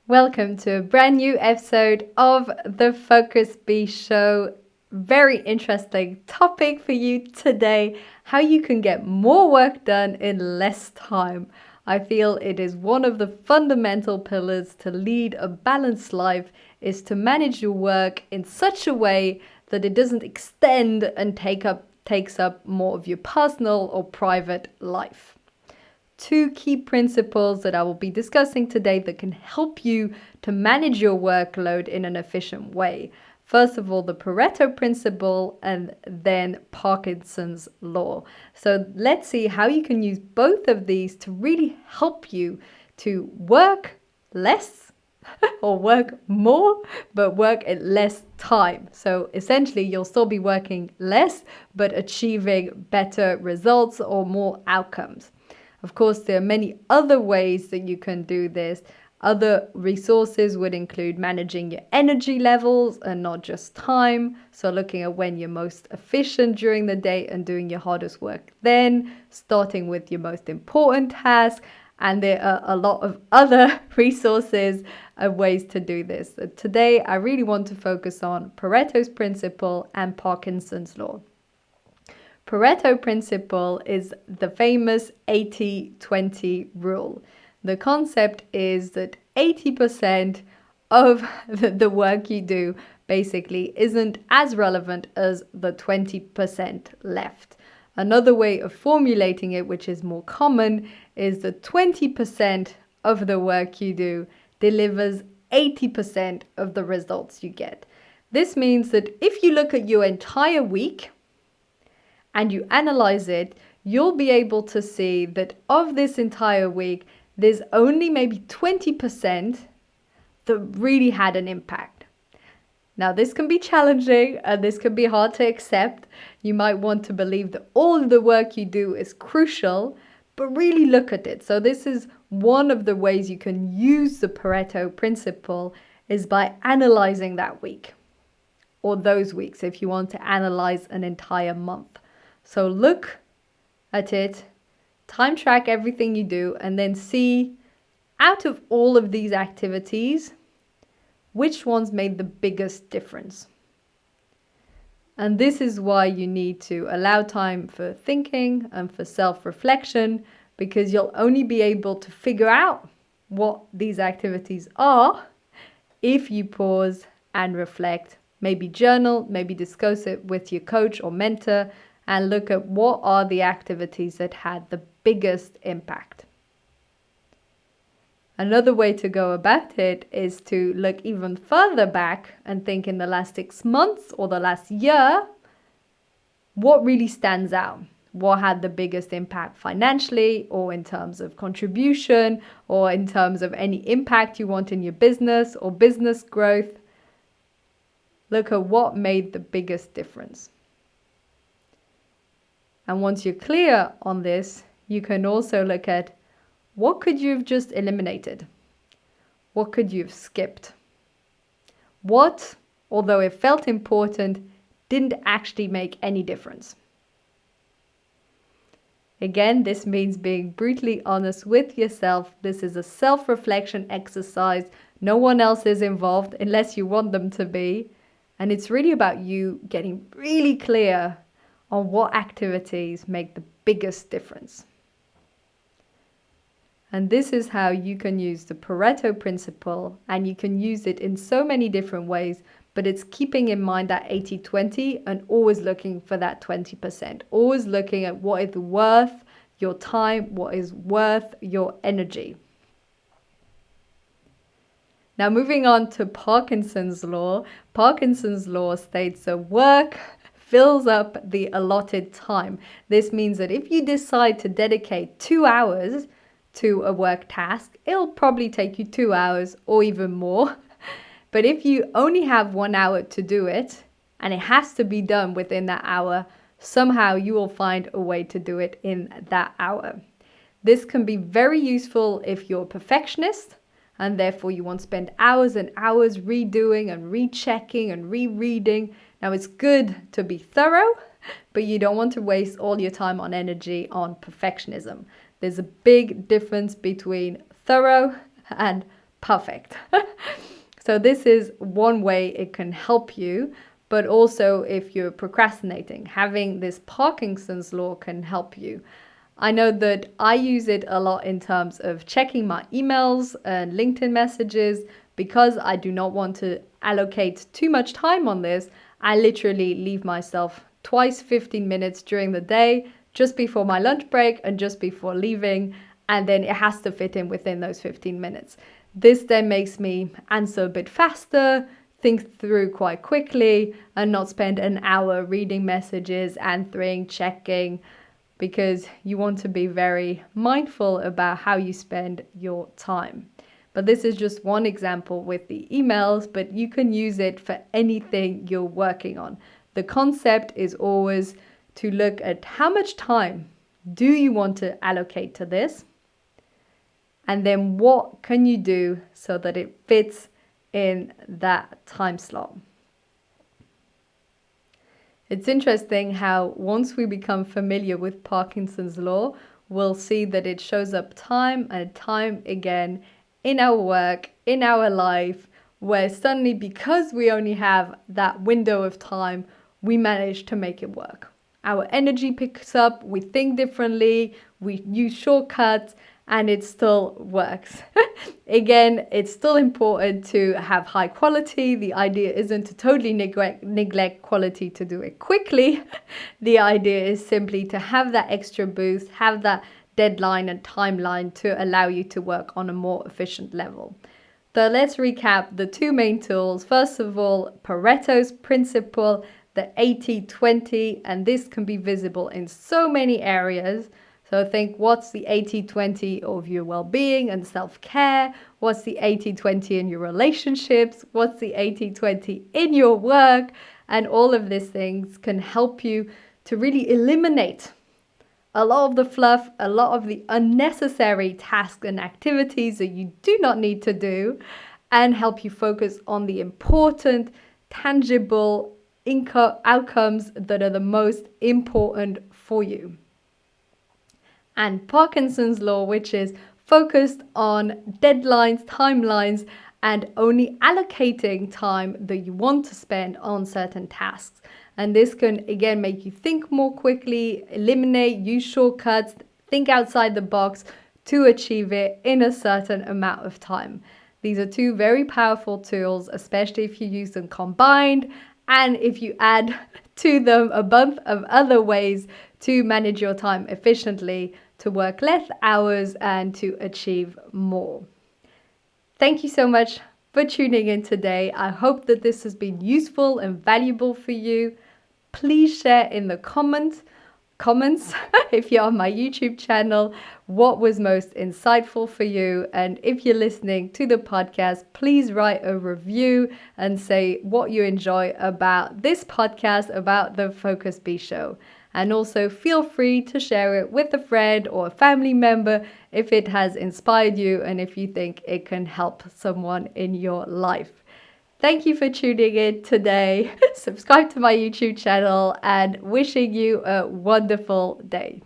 Welcome to a brand new episode of the Focus Bee Show. Very interesting topic for you today, how you can get more work done in less time. I feel it is one of the fundamental pillars to lead a balanced life is to manage your work in such a way that it doesn't extend and takes up more of your personal or private life. Two key principles that I will be discussing today that can help you to manage your workload in an efficient way. First of all, the Pareto Principle and then Parkinson's Law. So let's see how you can use both of these to really help you to work less or work more, but work at less time. So essentially, you'll still be working less, but achieving better results or more outcomes. Of course, there are many other ways that you can do this. Other resources would include managing your energy levels and not just time. So looking at when you're most efficient during the day and doing your hardest work then, starting with your most important task. And there are a lot of other resources and ways to do this. So today, I really want to focus on Pareto's Principle and Parkinson's Law. Pareto Principle is the famous 80-20 rule. The concept is that 80% of the work you do basically isn't as relevant as the 20% left. Another way of formulating it, which is more common, is that 20% of the work you do delivers 80% of the results you get. This means that if you look at your entire week, and you analyze it, you'll be able to see that of this entire week, there's only maybe 20% that really had an impact. Now, this can be challenging and this can be hard to accept. You might want to believe that all of the work you do is crucial, but really look at it. So this is one of the ways you can use the Pareto principle is by analyzing that week or those weeks if you want to analyze an entire month. So look at it, time track everything you do, and then see out of all of these activities, which ones made the biggest difference. And this is why you need to allow time for thinking and for self-reflection, because you'll only be able to figure out what these activities are if you pause and reflect, maybe journal, maybe discuss it with your coach or mentor, and look at what are the activities that had the biggest impact. Another way to go about it is to look even further back and think in the last 6 months or the last year, what really stands out? What had the biggest impact financially or in terms of contribution or in terms of any impact you want in your business or business growth? Look at what made the biggest difference. And once you're clear on this, you can also look at what could you have just eliminated? What could you have skipped? What, although it felt important, didn't actually make any difference? Again, this means being brutally honest with yourself. This is a self-reflection exercise. No one else is involved unless you want them to be. And it's really about you getting really clear on what activities make the biggest difference. And this is how you can use the Pareto principle, and you can use it in so many different ways, but it's keeping in mind that 80-20 and always looking for that 20%, always looking at what is worth your time, what is worth your energy. Now moving on to Parkinson's Law. Parkinson's Law states that work fills up the allotted time. This means that if you decide to dedicate 2 hours to a work task, it'll probably take you 2 hours or even more. But if you only have 1 hour to do it, and it has to be done within that hour, somehow you will find a way to do it in that hour. This can be very useful if you're a perfectionist, and therefore you want to spend hours and hours redoing and rechecking and rereading. Now it's good to be thorough, but you don't want to waste all your time on energy on perfectionism. There's a big difference between thorough and perfect. So this is one way it can help you, but also if you're procrastinating, having this Parkinson's Law can help you. I know that I use it a lot in terms of checking my emails and LinkedIn messages. Because I do not want to allocate too much time on this, I literally leave myself twice 15 minutes during the day, just before my lunch break and just before leaving, and then it has to fit in within those 15 minutes. This then makes me answer a bit faster, think through quite quickly, and not spend an hour reading messages, answering, checking, because you want to be very mindful about how you spend your time. But this is just one example with the emails, but you can use it for anything you're working on. The concept is always to look at how much time do you want to allocate to this? And then what can you do so that it fits in that time slot? It's interesting how once we become familiar with Parkinson's Law, we'll see that it shows up time and time again in our work, in our life, where suddenly, because we only have that window of time, we manage to make it work. Our energy picks up, we think differently, we use shortcuts, and it still works. Again, it's still important to have high quality. The idea isn't to totally neglect quality to do it quickly. The idea is simply to have that extra boost, have that deadline and timeline to allow you to work on a more efficient level. So let's recap the two main tools. First of all, Pareto's Principle, the 80-20, and this can be visible in so many areas. So think, what's the 80-20 of your well-being and self-care? What's the 80-20 in your relationships? What's the 80-20 in your work? And all of these things can help you to really eliminate a lot of the fluff, a lot of the unnecessary tasks and activities that you do not need to do, and help you focus on the important, tangible outcomes that are the most important for you. And Parkinson's Law, which is focused on deadlines, timelines, and only allocating time that you want to spend on certain tasks. And this can, again, make you think more quickly, eliminate, use shortcuts, think outside the box to achieve it in a certain amount of time. These are two very powerful tools, especially if you use them combined and if you add to them a bunch of other ways to manage your time efficiently, to work less hours, and to achieve more. Thank you so much for tuning in today. I hope that this has been useful and valuable for you. Please share in the comments if you're on my YouTube channel what was most insightful for you, and if you're listening to the podcast, please write a review and say what you enjoy about this podcast, about the Focus Bee Show. And also feel free to share it with a friend or a family member if it has inspired you and if you think it can help someone in your life. Thank you for tuning in today. Subscribe to my YouTube channel and wishing you a wonderful day.